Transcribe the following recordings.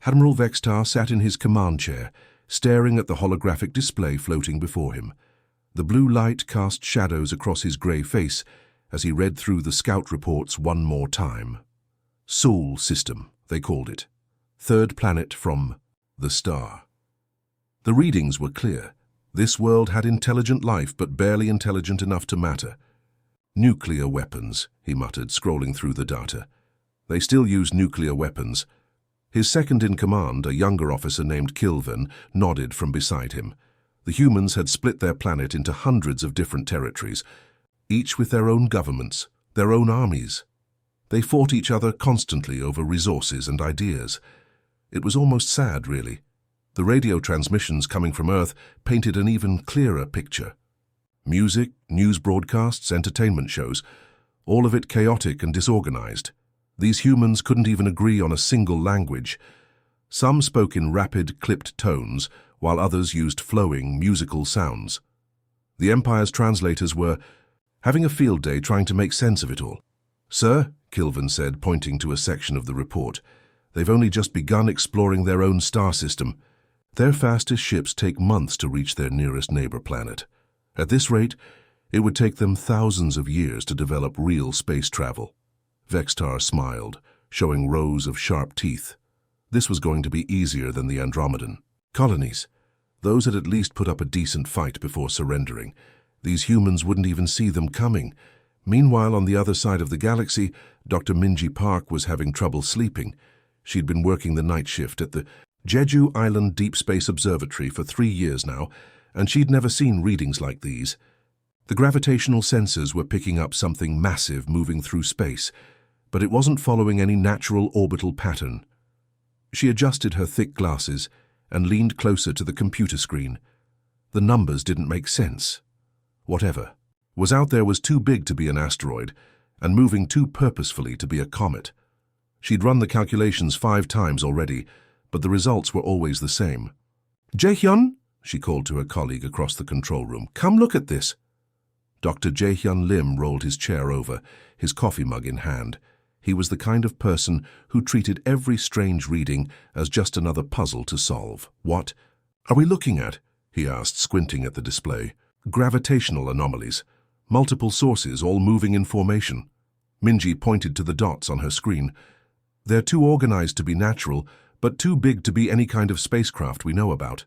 Admiral Vextar sat in his command chair, staring at the holographic display floating before him. The blue light cast shadows across his grey face as he read through the scout reports one more time. Sol system, they called it. Third planet from the star. The readings were clear. This world had intelligent life, but barely intelligent enough to matter. Nuclear weapons, he muttered, scrolling through the data. They still use nuclear weapons. His second-in-command, a younger officer named Kilvin, nodded from beside him. The humans had split their planet into hundreds of different territories, each with their own governments, their own armies. They fought each other constantly over resources and ideas. It was almost sad, really. The radio transmissions coming from Earth painted an even clearer picture. Music, news broadcasts, entertainment shows, all of it chaotic and disorganized. These humans couldn't even agree on a single language. Some spoke in rapid, clipped tones, while others used flowing, musical sounds. The Empire's translators were having a field day trying to make sense of it all. "Sir," Kilvin said, pointing to a section of the report, "they've only just begun exploring their own star system. Their fastest ships take months to reach their nearest neighbor planet. At this rate, it would take them thousands of years to develop real space travel." Vextar smiled, showing rows of sharp teeth. This was going to be easier than the Andromedan. Colonies. Those had at least put up a decent fight before surrendering. These humans wouldn't even see them coming. Meanwhile, on the other side of the galaxy, Dr. Minji Park was having trouble sleeping. She'd been working the night shift at the Jeju Island Deep Space Observatory for 3 years now, and she'd never seen readings like these. The gravitational sensors were picking up something massive moving through space, but it wasn't following any natural orbital pattern. She adjusted her thick glasses and leaned closer to the computer screen. The numbers didn't make sense. Whatever was out there was too big to be an asteroid and moving too purposefully to be a comet. She'd run the calculations 5 times already, but the results were always the same. "Jaehyun," she called to her colleague across the control room, "come look at this." Dr. Jaehyun Lim rolled his chair over, his coffee mug in hand. He was the kind of person who treated every strange reading as just another puzzle to solve. "What are we looking at?" he asked, squinting at the display. "Gravitational anomalies. Multiple sources, all moving in formation." Minji pointed to the dots on her screen. "They're too organized to be natural, but too big to be any kind of spacecraft we know about."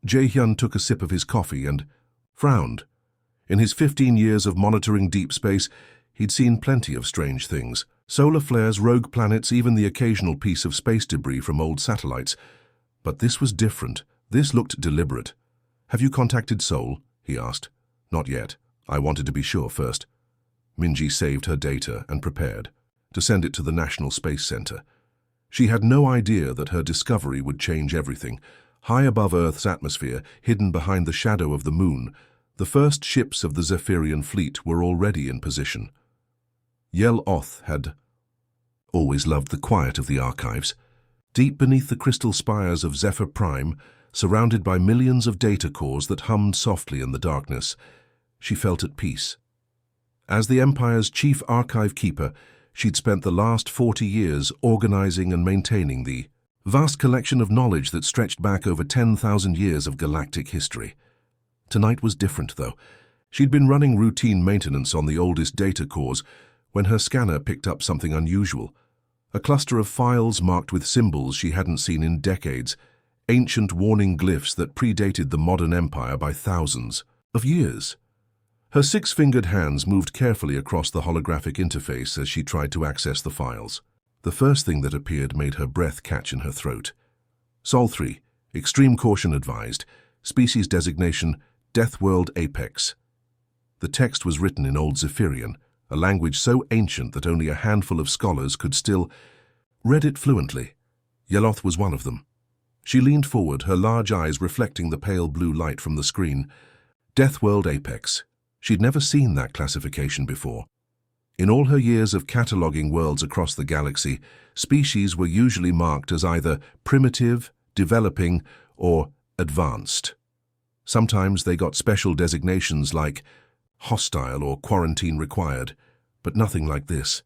Jaehyun took a sip of his coffee and frowned. In his 15 years of monitoring deep space, he'd seen plenty of strange things. Solar flares, rogue planets, even the occasional piece of space debris from old satellites. But this was different. This looked deliberate. "Have you contacted Sol?" he asked. "Not yet. I wanted to be sure first." Minji saved her data and prepared to send it to the National Space Center. She had no idea that her discovery would change everything. High above Earth's atmosphere, hidden behind the shadow of the moon, the first ships of the Zephyrian fleet were already in position. Yel Oth had always loved the quiet of the archives. Deep beneath the crystal spires of Zephyr Prime, surrounded by millions of data cores that hummed softly in the darkness, she felt at peace. As the Empire's chief archive keeper, she'd spent the last 40 years organizing and maintaining the vast collection of knowledge that stretched back over 10,000 years of galactic history. Tonight was different, though. She'd been running routine maintenance on the oldest data cores when her scanner picked up something unusual. A cluster of files marked with symbols she hadn't seen in decades, ancient warning glyphs that predated the modern empire by thousands of years. Her 6-fingered hands moved carefully across the holographic interface as she tried to access the files. The first thing that appeared made her breath catch in her throat. Sol 3, extreme caution advised, species designation, Death World Apex. The text was written in Old Zephyrian, a language so ancient that only a handful of scholars could still read it fluently. Yeloth was one of them. She leaned forward, her large eyes reflecting the pale blue light from the screen. Death World Apex. She'd never seen that classification before. In all her years of cataloging worlds across the galaxy, species were usually marked as either primitive, developing, or advanced. Sometimes they got special designations like hostile or quarantine required, but nothing like this.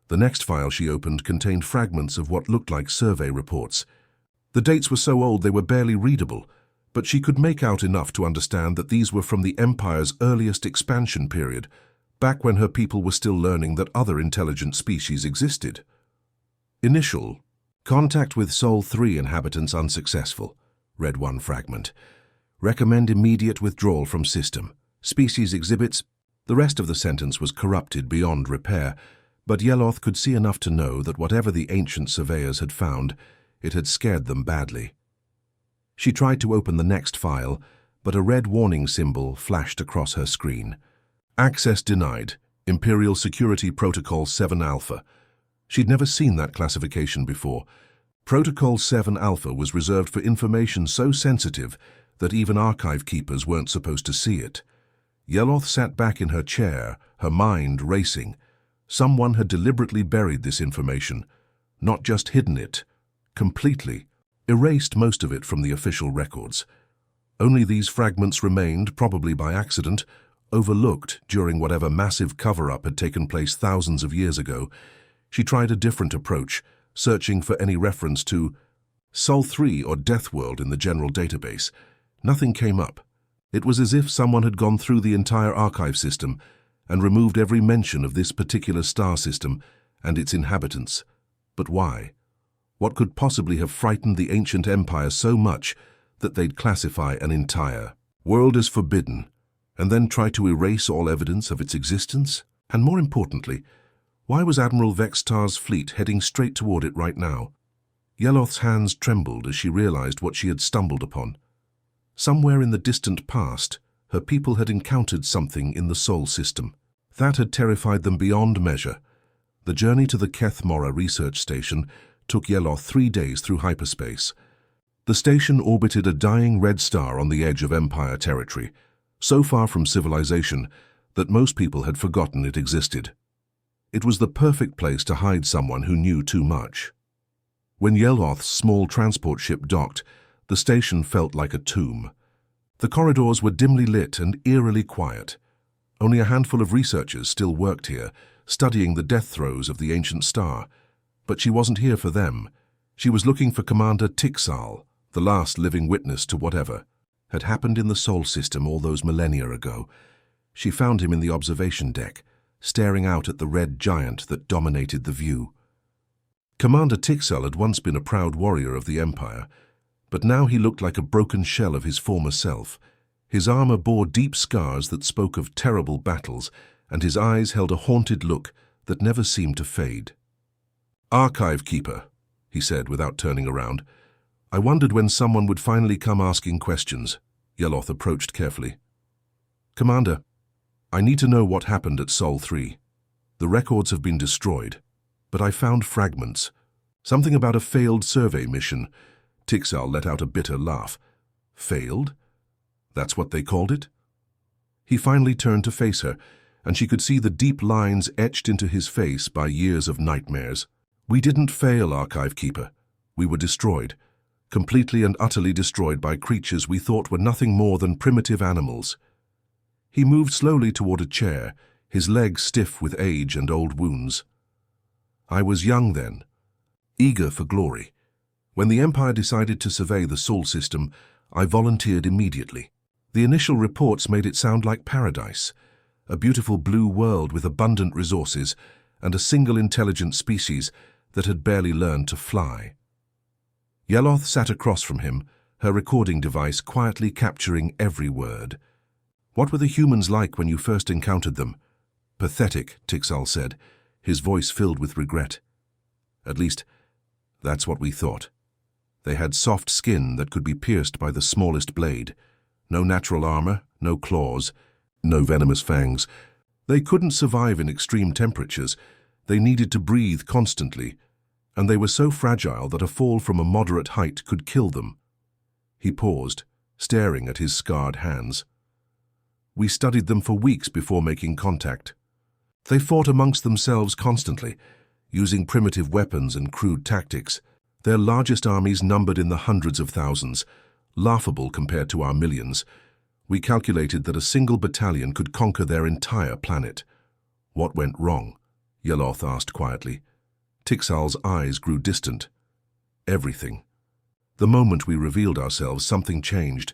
The next file she opened contained fragments of what looked like survey reports. The dates were so old they were barely readable, but she could make out enough to understand that these were from the Empire's earliest expansion period, back when her people were still learning that other intelligent species existed. Initial: contact with Sol 3 inhabitants unsuccessful, read one fragment. Recommend immediate withdrawal from system. Species exhibits... The rest of the sentence was corrupted beyond repair, but Yeloth could see enough to know that whatever the ancient surveyors had found, it had scared them badly. She tried to open the next file, but a red warning symbol flashed across her screen. Access denied. Imperial Security Protocol 7 Alpha. She'd never seen that classification before. Protocol 7 Alpha was reserved for information so sensitive that even archive keepers weren't supposed to see it. Yeloth sat back in her chair, her mind racing. Someone had deliberately buried this information, not just hidden it, completely, erased most of it from the official records. Only these fragments remained, probably by accident, overlooked during whatever massive cover-up had taken place thousands of years ago. She tried a different approach, searching for any reference to Sol 3 or Death World in the general database. Nothing came up. It was as if someone had gone through the entire archive system and removed every mention of this particular star system and its inhabitants. But why? What could possibly have frightened the ancient empire so much that they'd classify an entire world as forbidden and then try to erase all evidence of its existence? And more importantly, why was Admiral Vextar's fleet heading straight toward it right now? Yeloth's hands trembled as she realized what she had stumbled upon. Somewhere in the distant past, her people had encountered something in the Sol system. That had terrified them beyond measure. The journey to the Keth Mora research station took Yeloth 3 days through hyperspace. The station orbited a dying red star on the edge of Empire territory, so far from civilization that most people had forgotten it existed. It was the perfect place to hide someone who knew too much. When Yeloth's small transport ship docked, the station felt like a tomb. The corridors were dimly lit and eerily quiet. Only a handful of researchers still worked here, studying the death throes of the ancient star. But she wasn't here for them. She was looking for Commander Tixal, the last living witness to whatever had happened in the Sol system all those millennia ago. She found him in the observation deck, staring out at the red giant that dominated the view. Commander Tixal had once been a proud warrior of the Empire, but now he looked like a broken shell of his former self. His armor bore deep scars that spoke of terrible battles, and his eyes held a haunted look that never seemed to fade. "Archive Keeper," he said without turning around. "I wondered when someone would finally come asking questions." Yeloth approached carefully. "Commander, I need to know what happened at Sol 3. The records have been destroyed, but I found fragments. Something about a failed survey mission." Tixal let out a bitter laugh. "Failed? That's what they called it?" He finally turned to face her, and she could see the deep lines etched into his face by years of nightmares. "We didn't fail, Archive Keeper. We were destroyed, completely and utterly destroyed by creatures we thought were nothing more than primitive animals." He moved slowly toward a chair, his legs stiff with age and old wounds. "I was young then, eager for glory. When the Empire decided to survey the Sol system, I volunteered immediately. The initial reports made it sound like paradise, a beautiful blue world with abundant resources and a single intelligent species that had barely learned to fly." Yeloth sat across from him, her recording device quietly capturing every word. "What were the humans like when you first encountered them?" "Pathetic," Tixal said, his voice filled with regret. "At least, that's what we thought. They had soft skin that could be pierced by the smallest blade. No natural armor, no claws, no venomous fangs. They couldn't survive in extreme temperatures. They needed to breathe constantly, and they were so fragile that a fall from a moderate height could kill them." He paused, staring at his scarred hands. "We studied them for weeks before making contact. They fought amongst themselves constantly, using primitive weapons and crude tactics. Their largest armies numbered in the hundreds of thousands, laughable compared to our millions. We calculated that a single battalion could conquer their entire planet." "What went wrong?" Yeloth asked quietly. Tixal's eyes grew distant. "Everything. The moment we revealed ourselves, something changed.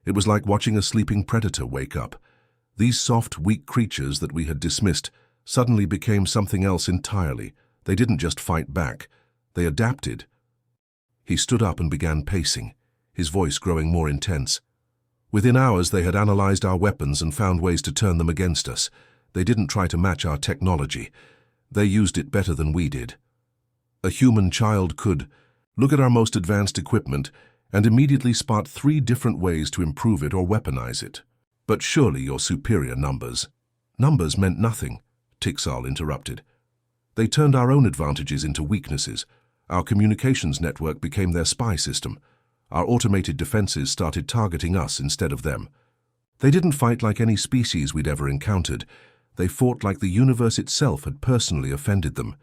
It was like watching a sleeping predator wake up. These soft, weak creatures that we had dismissed suddenly became something else entirely. They didn't just fight back. They adapted. He stood up and began pacing, his voice growing more intense. Within hours, they had analyzed our weapons and found ways to turn them against us. They didn't try to match our technology. They used it better than we did. A human child could look at our most advanced equipment and immediately spot 3 different ways to improve it or weaponize it. But surely your superior numbers. Numbers meant nothing, Tixal interrupted. They turned our own advantages into weaknesses. Our communications network became their spy system. Our automated defenses started targeting us instead of them. They didn't fight like any species we'd ever encountered. They fought like the universe itself had personally offended them.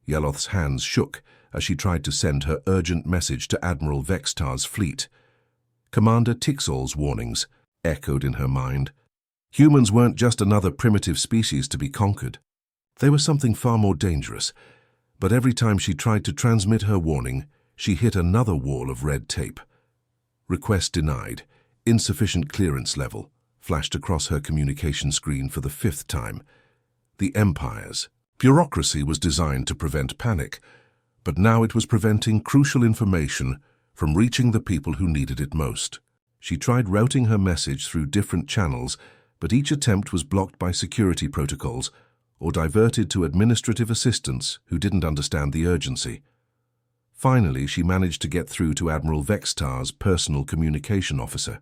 Yeloth's hands shook as she tried to send her urgent message to Admiral Vextar's fleet. Commander Tixal's warnings echoed in her mind. Humans weren't just another primitive species to be conquered. They were something far more dangerous. But every time she tried to transmit her warning, she hit another wall of red tape. Request denied. Insufficient clearance level flashed across her communication screen for the 5th time. The Empire's bureaucracy was designed to prevent panic, but now it was preventing crucial information from reaching the people who needed it most. She tried routing her message through different channels, but each attempt was blocked by security protocols or diverted to administrative assistants who didn't understand the urgency. Finally, she managed to get through to Admiral Vextar's personal communication officer.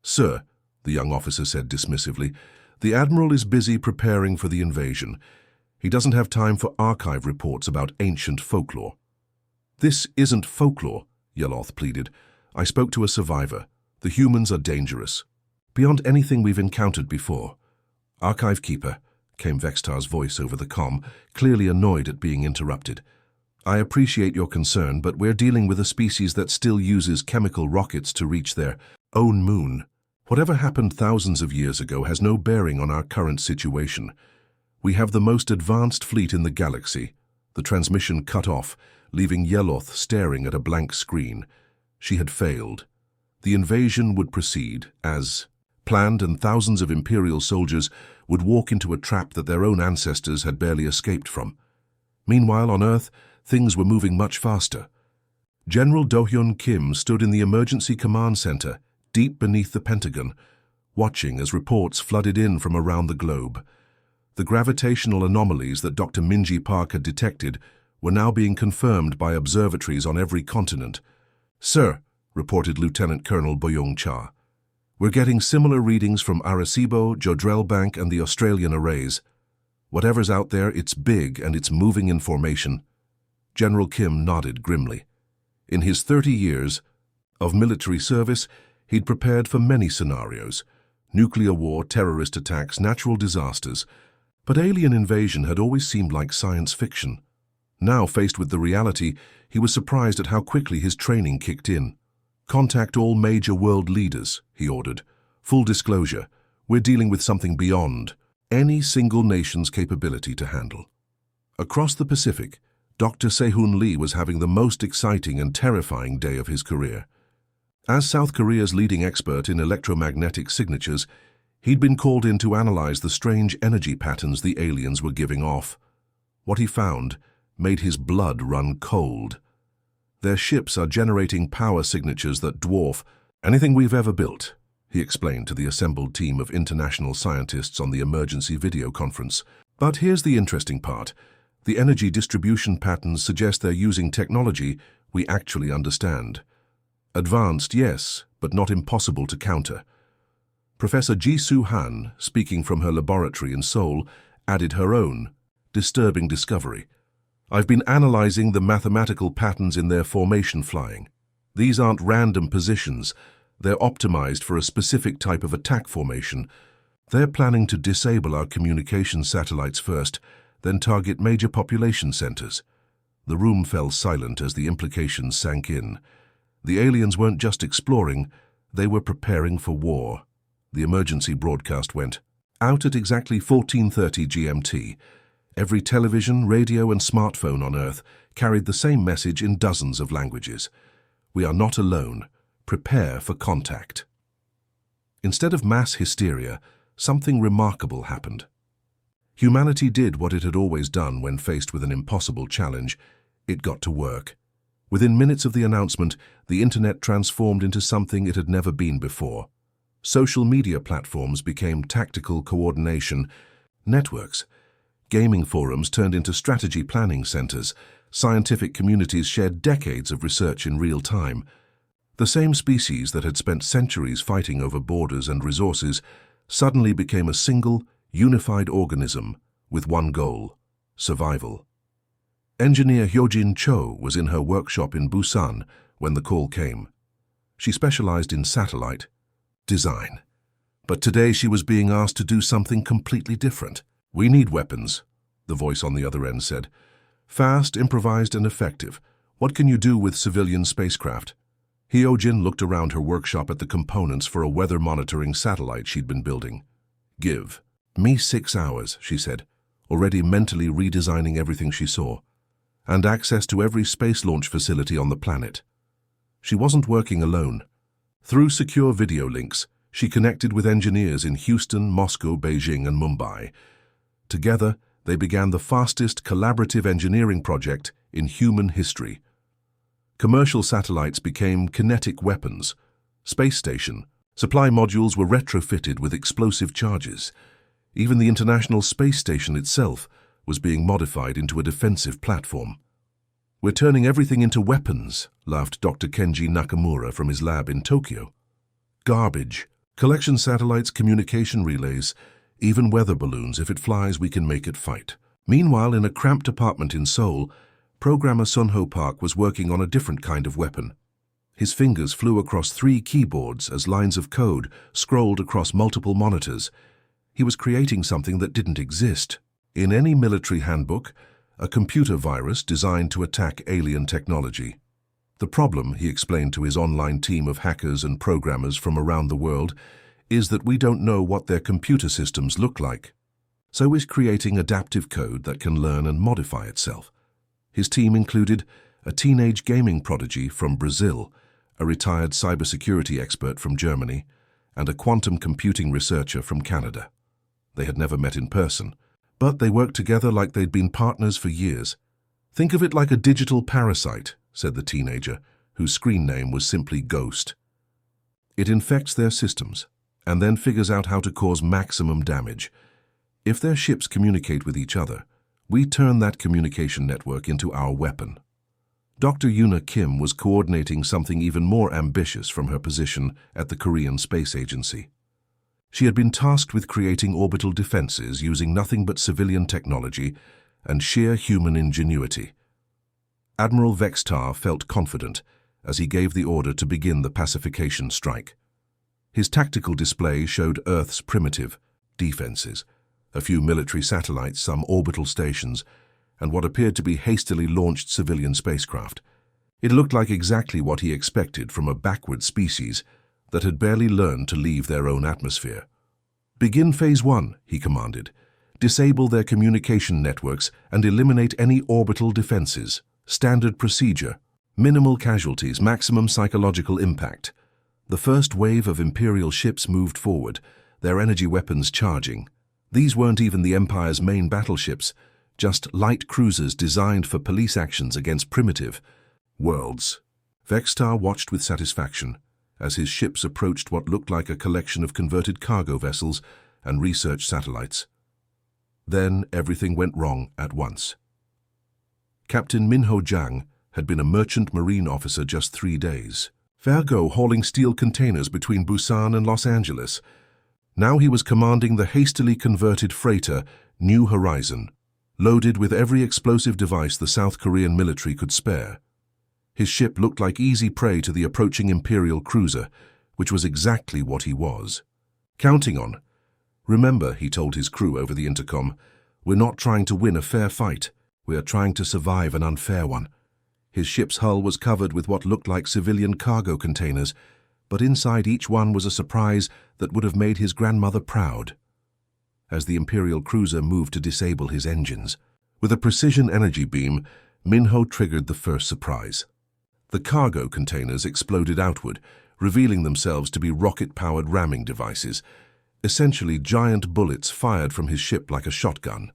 "Sir," the young officer said dismissively, "the Admiral is busy preparing for the invasion. He doesn't have time for archive reports about ancient folklore." "This isn't folklore," Yeloth pleaded. "I spoke to a survivor. The humans are dangerous. Beyond anything we've encountered before." "Archive Keeper," came Vextar's voice over the comm, clearly annoyed at being interrupted. "I appreciate your concern, but we're dealing with a species that still uses chemical rockets to reach their own moon. Whatever happened thousands of years ago has no bearing on our current situation. We have the most advanced fleet in the galaxy." The transmission cut off, leaving Yeloth staring at a blank screen. She had failed. The invasion would proceed as planned, and thousands of Imperial soldiers would walk into a trap that their own ancestors had barely escaped from. Meanwhile, on Earth, things were moving much faster. General Do-hyun Kim stood in the emergency command center, deep beneath the Pentagon, watching as reports flooded in from around the globe. The gravitational anomalies that Dr. Minji Park had detected were now being confirmed by observatories on every continent. "Sir," reported Lieutenant Colonel Boyoung Cha, "we're getting similar readings from Arecibo, Jodrell Bank, and the Australian arrays. Whatever's out there, it's big and it's moving in formation." General Kim nodded grimly. In his 30 years of military service, he'd prepared for many scenarios: nuclear war, terrorist attacks, natural disasters. But alien invasion had always seemed like science fiction. Now, faced with the reality, he was surprised at how quickly his training kicked in. "Contact all major world leaders," he ordered. "Full disclosure, we're dealing with something beyond any single nation's capability to handle." Across the Pacific, Dr. Sehun Lee was having the most exciting and terrifying day of his career. As South Korea's leading expert in electromagnetic signatures, he'd been called in to analyze the strange energy patterns the aliens were giving off. What he found made his blood run cold. "Their ships are generating power signatures that dwarf anything we've ever built," he explained to the assembled team of international scientists on the emergency video conference. "But here's the interesting part. The energy distribution patterns suggest they're using technology we actually understand. Advanced, yes, but not impossible to counter." Professor Ji-Soo Han, speaking from her laboratory in Seoul, added her own disturbing discovery. "I've been analyzing the mathematical patterns in their formation flying. These aren't random positions. They're optimized for a specific type of attack formation. They're planning to disable our communication satellites first, then target major population centers." The room fell silent as the implications sank in. The aliens weren't just exploring, they were preparing for war. The emergency broadcast went out at exactly 14:30 GMT. Every television, radio, and smartphone on Earth carried the same message in dozens of languages. We are not alone. Prepare for contact. Instead of mass hysteria, something remarkable happened. Humanity did what it had always done when faced with an impossible challenge. It got to work. Within minutes of the announcement, the internet transformed into something it had never been before. Social media platforms became tactical coordination networks. Gaming forums turned into strategy planning centers. Scientific communities shared decades of research in real time. The same species that had spent centuries fighting over borders and resources suddenly became a single, unified organism with one goal: survival. Engineer Hyojin Cho was in her workshop in Busan when the call came. She specialized in satellite design. But today she was being asked to do something completely different. "We need weapons," the voice on the other end said. "Fast, improvised, and effective. What can you do with civilian spacecraft?" Hyojin looked around her workshop at the components for a weather monitoring satellite she'd been building. "Give me 6 hours," she said, already mentally redesigning everything she saw, "and access to every space launch facility on the planet." She wasn't working alone. Through secure video links, she connected with engineers in Houston, Moscow, Beijing, and Mumbai. Together, they began the fastest collaborative engineering project in human history. Commercial satellites became kinetic weapons. Space station supply modules were retrofitted with explosive charges. Even the International Space Station itself was being modified into a defensive platform. "We're turning everything into weapons," laughed Dr. Kenji Nakamura from his lab in Tokyo. "Garbage. Collection satellites, communication relays, even weather balloons. If it flies, we can make it fight." Meanwhile, in a cramped apartment in Seoul, programmer Sunho Park was working on a different kind of weapon. His fingers flew across 3 keyboards as lines of code scrolled across multiple monitors. He was creating something that didn't exist in any military handbook: a computer virus designed to attack alien technology. "The problem," he explained to his online team of hackers and programmers from around the world, "is that we don't know what their computer systems look like. So he's creating adaptive code that can learn and modify itself." His team included a teenage gaming prodigy from Brazil, a retired cybersecurity expert from Germany, and a quantum computing researcher from Canada. They had never met in person, but they worked together like they'd been partners for years. "Think of it like a digital parasite," said the teenager, whose screen name was simply Ghost. "It infects their systems, and then figures out how to cause maximum damage. If their ships communicate with each other, we turn that communication network into our weapon." Dr. Yuna Kim was coordinating something even more ambitious from her position at the Korean Space Agency. She had been tasked with creating orbital defenses using nothing but civilian technology and sheer human ingenuity. Admiral Vextar felt confident as he gave the order to begin the pacification strike. His tactical display showed Earth's primitive defenses: a few military satellites, some orbital stations, and what appeared to be hastily launched civilian spacecraft. It looked like exactly what he expected from a backward species that had barely learned to leave their own atmosphere. "Begin Phase 1, he commanded. "Disable their communication networks and eliminate any orbital defenses. Standard procedure. Minimal casualties, maximum psychological impact." The first wave of Imperial ships moved forward, their energy weapons charging. These weren't even the Empire's main battleships, just light cruisers designed for police actions against primitive worlds. Vextar watched with satisfaction as his ships approached what looked like a collection of converted cargo vessels and research satellites. Then everything went wrong at once. Captain Minho Jiang had been a merchant marine officer just 3 days. Virgo hauling steel containers between Busan and Los Angeles. Now he was commanding the hastily converted freighter New Horizon, loaded with every explosive device the South Korean military could spare. His ship looked like easy prey to the approaching Imperial cruiser, which was exactly what he was. "Counting on. Remember," he told his crew over the intercom, "we're not trying to win a fair fight. We are trying to survive an unfair one." His ship's hull was covered with what looked like civilian cargo containers, but inside each one was a surprise that would have made his grandmother proud. As the Imperial cruiser moved to disable his engines, with a precision energy beam, Minho triggered the first surprise. The cargo containers exploded outward, revealing themselves to be rocket-powered ramming devices, essentially giant bullets fired from his ship like a shotgun.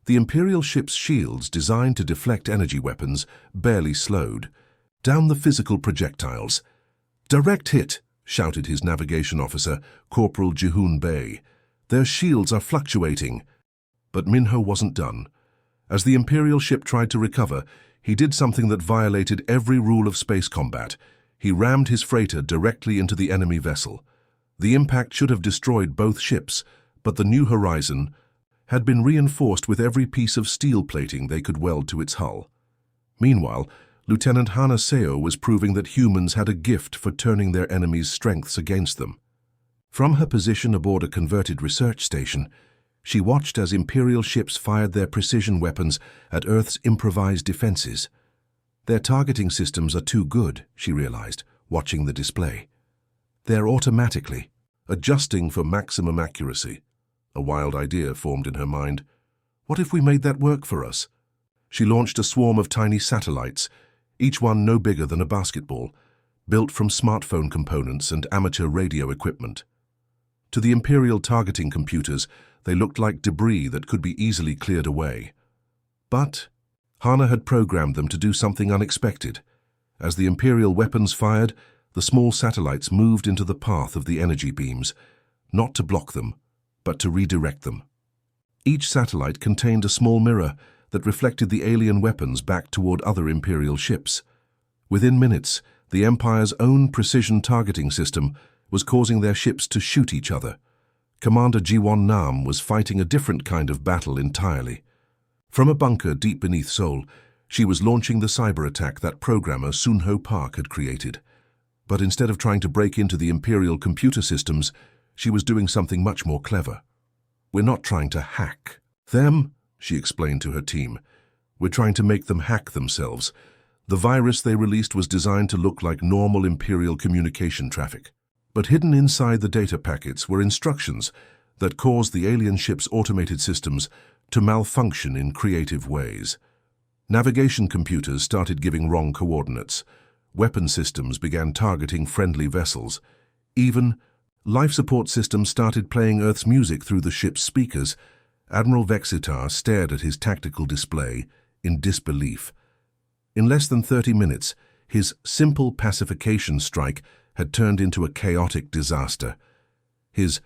The Imperial ship's shields, designed to deflect energy weapons, barely slowed. Down the physical projectiles. "Direct hit," shouted his navigation officer, Corporal Jihoon Bey. "Their shields are fluctuating." But Minho wasn't done. As the Imperial ship tried to recover, he did something that violated every rule of space combat. He rammed his freighter directly into the enemy vessel. The impact should have destroyed both ships, but the New Horizon had been reinforced with every piece of steel plating they could weld to its hull. Meanwhile, Lieutenant Hana Seo was proving that humans had a gift for turning their enemies' strengths against them. From her position aboard a converted research station, she watched as Imperial ships fired their precision weapons at Earth's improvised defenses. Their targeting systems are too good, she realized, watching the display. They're automatically adjusting for maximum accuracy. A wild idea formed in her mind. What if we made that work for us? She launched a swarm of tiny satellites, each one no bigger than a basketball, built from smartphone components and amateur radio equipment. To the Imperial targeting computers, they looked like debris that could be easily cleared away. But Hana had programmed them to do something unexpected. As the Imperial weapons fired, the small satellites moved into the path of the energy beams, not to block them, but to redirect them. Each satellite contained a small mirror that reflected the alien weapons back toward other Imperial ships. Within minutes, the Empire's own precision targeting system was causing their ships to shoot each other. Commander Jiwon Nam was fighting a different kind of battle entirely. From a bunker deep beneath Seoul, she was launching the cyber attack that programmer Sunho Park had created. But instead of trying to break into the Imperial computer systems, she was doing something much more clever. "We're not trying to hack them," she explained to her team. "We're trying to make them hack themselves. The virus they released was designed to look like normal Imperial communication traffic. But hidden inside the data packets were instructions that caused the alien ship's automated systems to malfunction in creative ways. Navigation computers started giving wrong coordinates. Weapon systems began targeting friendly vessels. Even life support systems started playing Earth's music through the ship's speakers. Admiral Vexitar stared at his tactical display in disbelief. In less than 30 minutes, his simple pacification strike had turned into a chaotic disaster. His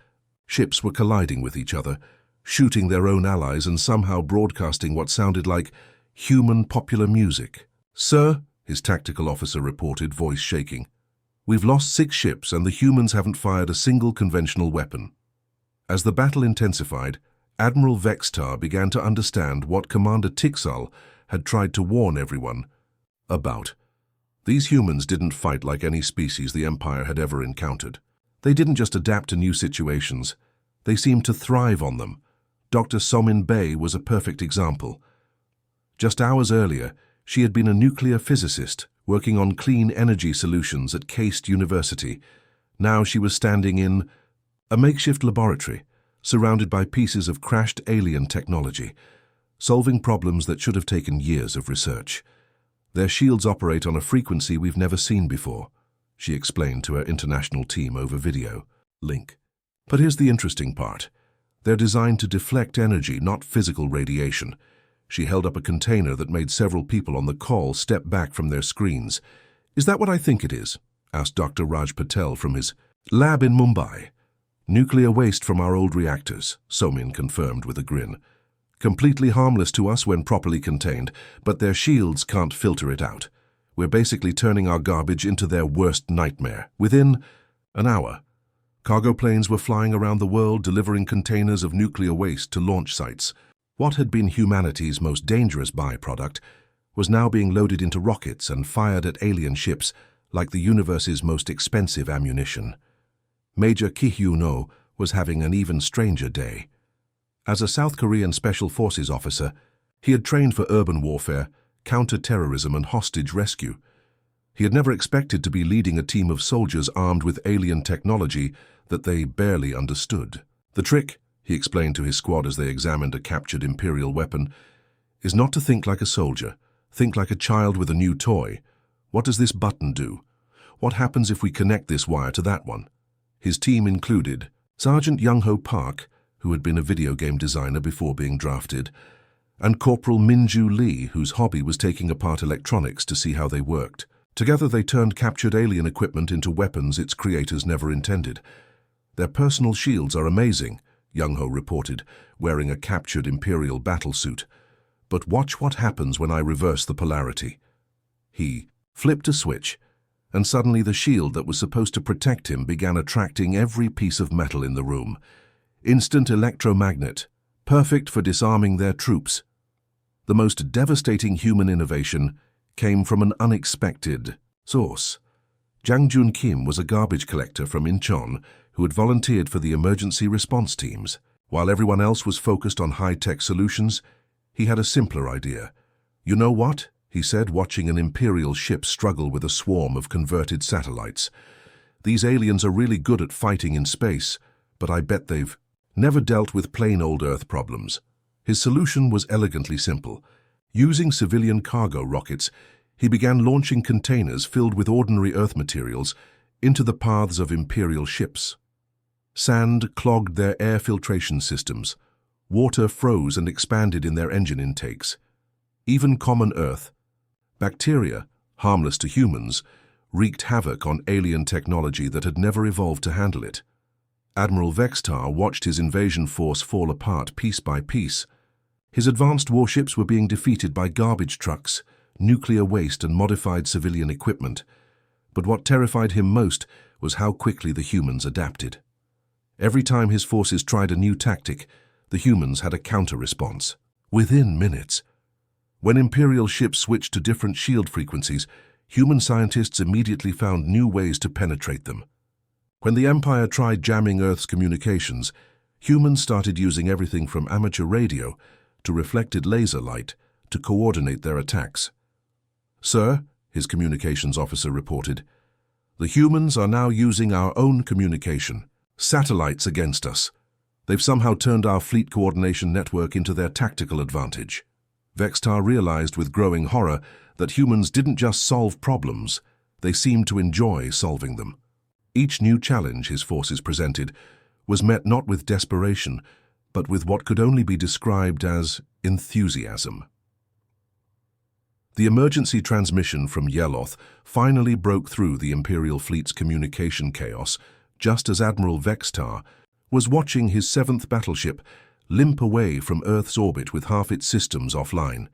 ships were colliding with each other, shooting their own allies and somehow broadcasting what sounded like human popular music. "Sir," his tactical officer reported, voice shaking, "we've lost 6 ships and the humans haven't fired a single conventional weapon." As the battle intensified, Admiral Vexitar began to understand what Commander Tixal had tried to warn everyone about. These humans didn't fight like any species the Empire had ever encountered. They didn't just adapt to new situations. They seemed to thrive on them. Dr. Somin Bey was a perfect example. Just hours earlier, she had been a nuclear physicist working on clean energy solutions at Case University. Now she was standing in a makeshift laboratory, surrounded by pieces of crashed alien technology, solving problems that should have taken years of research. "Their shields operate on a frequency we've never seen before," she explained to her international team over video link. "But here's the interesting part. They're designed to deflect energy, not physical radiation." She held up a container that made several people on the call step back from their screens. "Is that what I think it is?" asked Dr. Raj Patel from his lab in Mumbai. "Nuclear waste from our old reactors," Somin confirmed with a grin. "Completely harmless to us when properly contained, but their shields can't filter it out. We're basically turning our garbage into their worst nightmare." Within an hour, cargo planes were flying around the world delivering containers of nuclear waste to launch sites. What had been humanity's most dangerous byproduct was now being loaded into rockets and fired at alien ships like the universe's most expensive ammunition. Major Ki-Hyun-oh was having an even stranger day. As a South Korean Special Forces officer, he had trained for urban warfare, counter-terrorism and hostage rescue. He had never expected to be leading a team of soldiers armed with alien technology that they barely understood. "The trick," he explained to his squad as they examined a captured Imperial weapon, "is not to think like a soldier. Think like a child with a new toy. What does this button do? What happens if we connect this wire to that one? His team included Sergeant Young-Ho Park, who had been a video game designer before being drafted, and Corporal Minju Lee, whose hobby was taking apart electronics to see how they worked. Together they turned captured alien equipment into weapons its creators never intended. Their personal shields are amazing, Young-Ho reported, wearing a captured Imperial battlesuit. But watch what happens when I reverse the polarity. He flipped a switch, and suddenly the shield that was supposed to protect him began attracting every piece of metal in the room. Instant electromagnet, perfect for disarming their troops. The most devastating human innovation came from an unexpected source. Jang Jun Kim was a garbage collector from Incheon who had volunteered for the emergency response teams. While everyone else was focused on high-tech solutions, he had a simpler idea. "You know what?" he said, watching an Imperial ship struggle with a swarm of converted satellites. "These aliens are really good at fighting in space, but I bet they've never dealt with plain old Earth problems." His solution was elegantly simple. Using civilian cargo rockets, he began launching containers filled with ordinary Earth materials into the paths of Imperial ships. Sand clogged their air filtration systems. Water froze and expanded in their engine intakes. Even common Earth, bacteria, harmless to humans, wreaked havoc on alien technology that had never evolved to handle it. Admiral Vextar watched his invasion force fall apart piece by piece. His advanced warships were being defeated by garbage trucks, nuclear waste and modified civilian equipment. But what terrified him most was how quickly the humans adapted. Every time his forces tried a new tactic, the humans had a counter-response. Within minutes. When Imperial ships switched to different shield frequencies, human scientists immediately found new ways to penetrate them. When the Empire tried jamming Earth's communications, humans started using everything from amateur radio to reflected laser light to coordinate their attacks. "Sir," his communications officer reported, "the humans are now using our own communication, satellites against us. They've somehow turned our fleet coordination network into their tactical advantage." Vextar realized with growing horror that humans didn't just solve problems, they seemed to enjoy solving them. Each new challenge his forces presented was met not with desperation, but with what could only be described as enthusiasm. The emergency transmission from Yeloth finally broke through the Imperial fleet's communication chaos, just as Admiral Vextar was watching his 7th battleship limp away from Earth's orbit with half its systems offline.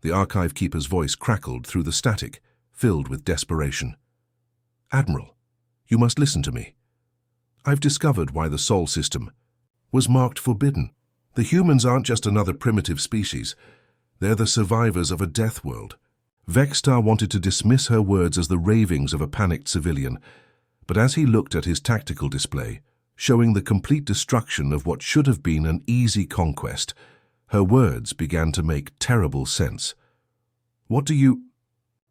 The archive keeper's voice crackled through the static, filled with desperation. "Admiral, you must listen to me. I've discovered why the Sol system was marked forbidden. The humans aren't just another primitive species. They're the survivors of a death world." Vextar wanted to dismiss her words as the ravings of a panicked civilian, but as he looked at his tactical display, showing the complete destruction of what should have been an easy conquest, her words began to make terrible sense. "What do you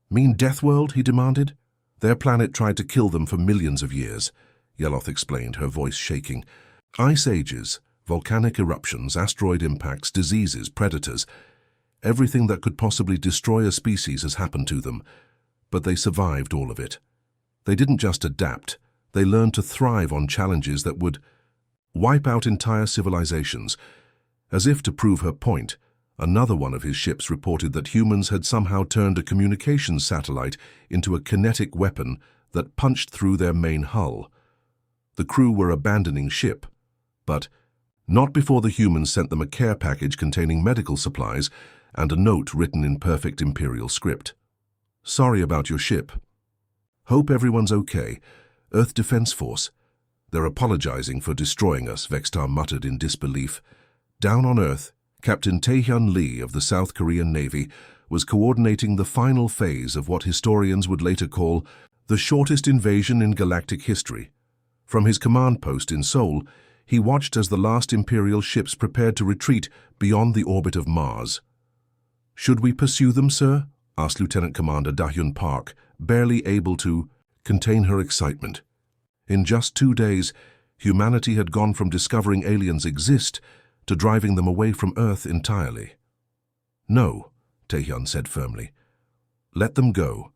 mean, Deathworld?" he demanded. "Their planet tried to kill them for millions of years," Yeloth explained, her voice shaking. "Ice ages, volcanic eruptions, asteroid impacts, diseases, predators. Everything that could possibly destroy a species has happened to them, but they survived all of it. They didn't just adapt, they learned to thrive on challenges that would wipe out entire civilizations." As if to prove her point, another one of his ships reported that humans had somehow turned a communications satellite into a kinetic weapon that punched through their main hull. The crew were abandoning ship, but not before the humans sent them a care package containing medical supplies and a note written in perfect Imperial script. "Sorry about your ship. Hope everyone's okay. Earth Defense Force. They're apologizing for destroying us," Vextar muttered in disbelief. Down on Earth, Captain Taehyun Lee of the South Korean Navy was coordinating the final phase of what historians would later call the shortest invasion in galactic history. From his command post in Seoul, he watched as the last Imperial ships prepared to retreat beyond the orbit of Mars. "Should we pursue them, sir?" asked Lieutenant Commander Da-hyun Park, barely able to contain her excitement. In just 2 days, humanity had gone from discovering aliens exist to driving them away from Earth entirely. "No," Taehyun said firmly. "Let them go.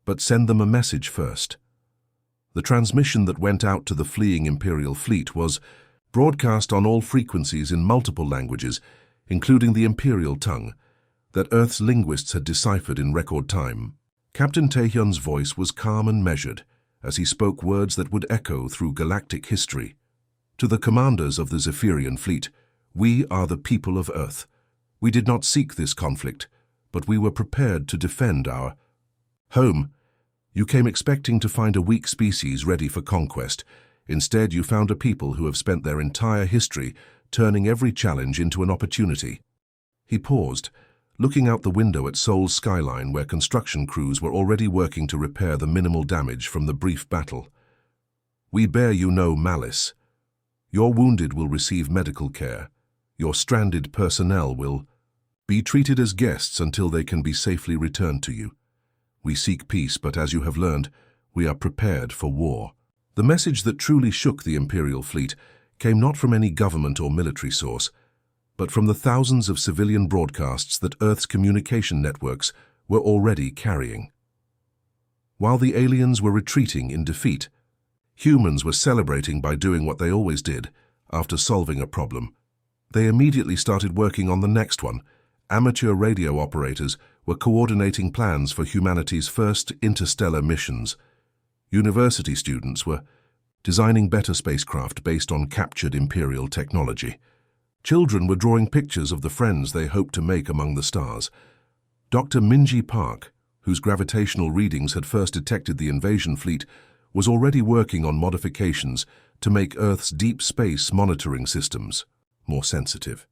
but send them a message first. The transmission that went out to the fleeing Imperial fleet was broadcast on all frequencies in multiple languages, including the Imperial tongue, that Earth's linguists had deciphered in record time. Captain Taehyun's voice was calm and measured as he spoke words that would echo through galactic history. To the commanders of the Zephyrian fleet, we are the people of Earth. We did not seek this conflict, but we were prepared to defend our home. You came expecting to find a weak species ready for conquest. Instead, you found a people who have spent their entire history turning every challenge into an opportunity. He paused, looking out the window at Seoul's skyline where construction crews were already working to repair the minimal damage from the brief battle. We bear you no malice. Your wounded will receive medical care. Your stranded personnel will be treated as guests until they can be safely returned to you. We seek peace, but as you have learned, we are prepared for war. The message that truly shook the Imperial fleet came not from any government or military source, but from the thousands of civilian broadcasts that Earth's communication networks were already carrying. While the aliens were retreating in defeat, humans were celebrating by doing what they always did after solving a problem. They immediately started working on the next one. Amateur radio operators were coordinating plans for humanity's first interstellar missions. University students were designing better spacecraft based on captured Imperial technology. Children were drawing pictures of the friends they hoped to make among the stars. Dr. Minji Park, whose gravitational readings had first detected the invasion fleet, was already working on modifications to make Earth's deep space monitoring systems more sensitive.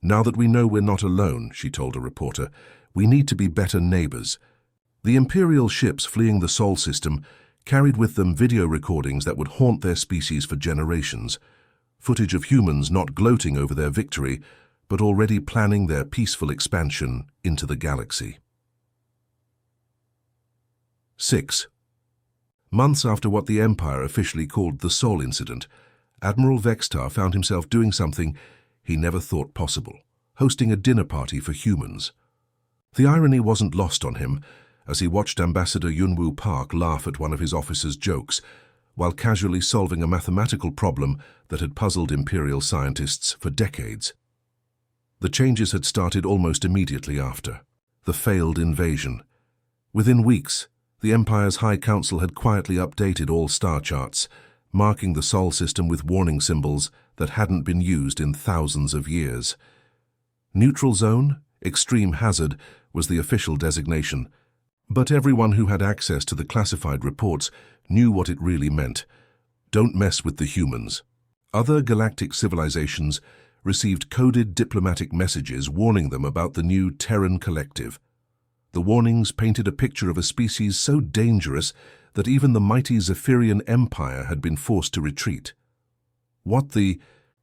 Now that we know we're not alone, she told a reporter, we need to be better neighbors. The Imperial ships fleeing the Sol system carried with them video recordings that would haunt their species for generations, footage of humans not gloating over their victory, but already planning their peaceful expansion into the galaxy. 6. Months after what the Empire officially called the Sol incident, Admiral Vextar found himself doing something he never thought possible, hosting a dinner party for humans. The irony wasn't lost on him as he watched Ambassador Yunwoo Park laugh at one of his officers' jokes while casually solving a mathematical problem that had puzzled Imperial scientists for decades. The changes had started almost immediately after the failed invasion. Within weeks, the Empire's High Council had quietly updated all star charts, marking the Sol system with warning symbols that hadn't been used in thousands of years. Neutral zone, extreme hazard, was the official designation, but everyone who had access to the classified reports knew what it really meant. Don't mess with the humans. Other galactic civilizations received coded diplomatic messages warning them about the new Terran collective. The warnings painted a picture of a species so dangerous that even the mighty Zephyrian Empire had been forced to retreat. What the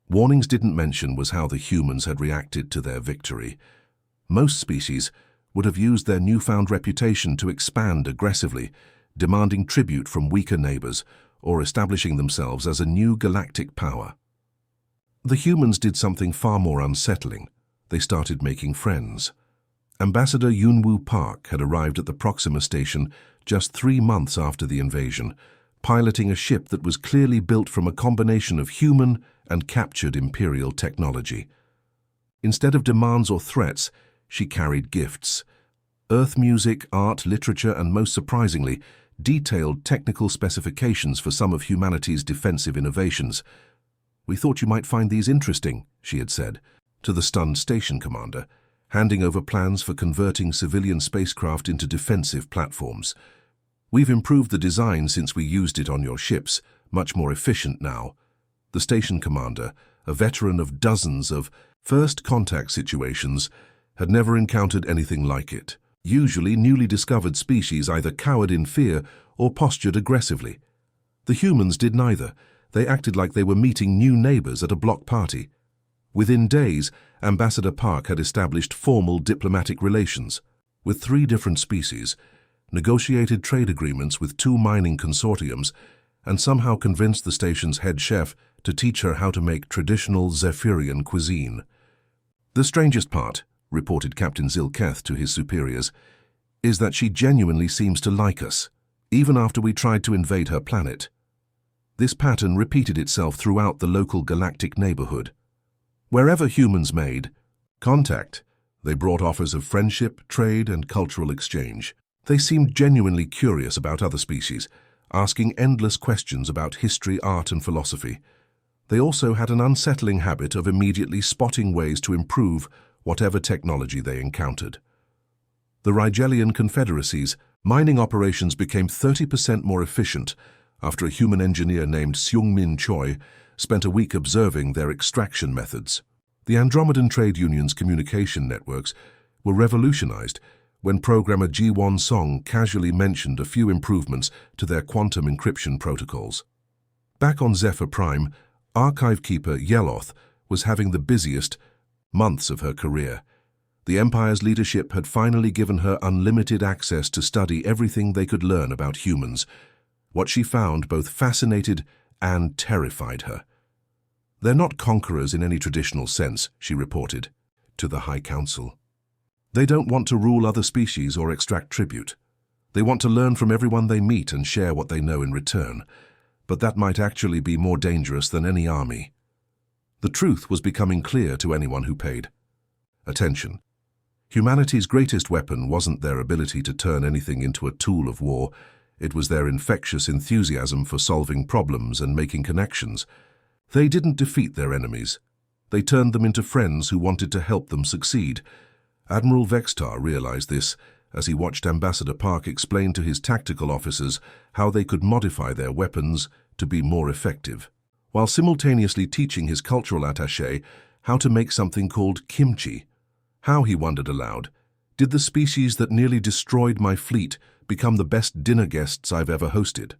warnings didn't mention was how the humans had reacted to their victory. Most species would have used their newfound reputation to expand aggressively, demanding tribute from weaker neighbors or establishing themselves as a new galactic power. The humans did something far more unsettling. They started making friends. Ambassador Yunwoo Park had arrived at the Proxima station just 3 months after the invasion, piloting a ship that was clearly built from a combination of human and captured Imperial technology. Instead of demands or threats, she carried gifts. Earth music, art, literature, and most surprisingly, detailed technical specifications for some of humanity's defensive innovations. "We thought you might find these interesting," she had said, to the stunned station commander, handing over plans for converting civilian spacecraft into defensive platforms. "We've improved the design since we used it on your ships, much more efficient now." The station commander, a veteran of dozens of first contact situations, had never encountered anything like it. Usually, newly discovered species either cowered in fear or postured aggressively. The humans did neither. They acted like they were meeting new neighbors at a block party. Within days, Ambassador Park had established formal diplomatic relations with 3 different species, negotiated trade agreements with 2 mining consortiums, and somehow convinced the station's head chef to teach her how to make traditional Zephyrian cuisine. "The strangest part," reported Captain Zilketh to his superiors, is that she genuinely seems to like us, even after we tried to invade her planet. This pattern repeated itself throughout the local galactic neighborhood. Wherever humans made contact, they brought offers of friendship, trade, and cultural exchange. They seemed genuinely curious about other species, asking endless questions about history, art, and philosophy. They also had an unsettling habit of immediately spotting ways to improve whatever technology they encountered. The Rigelian Confederacy's mining operations became 30% more efficient after a human engineer named Seung-min Choi spent a week observing their extraction methods. The Andromedan Trade Union's communication networks were revolutionized when programmer Ji-won Song casually mentioned a few improvements to their quantum encryption protocols. Back on Zephyr Prime, archive keeper Yeloth was having the busiest months of her career. The Empire's leadership had finally given her unlimited access to study everything they could learn about humans. What she found both fascinated and terrified her. "They're not conquerors in any traditional sense," she reported to the High Council. "They don't want to rule other species or extract tribute. They want to learn from everyone they meet and share what they know in return. But that might actually be more dangerous than any army." The truth was becoming clear to anyone who paid attention. Humanity's greatest weapon wasn't their ability to turn anything into a tool of war. It was their infectious enthusiasm for solving problems and making connections. They didn't defeat their enemies. They turned them into friends who wanted to help them succeed. Admiral Vextar realized this as he watched Ambassador Park explain to his tactical officers how they could modify their weapons to be more effective, while simultaneously teaching his cultural attaché how to make something called kimchi. How, he wondered aloud, did the species that nearly destroyed my fleet become the best dinner guests I've ever hosted?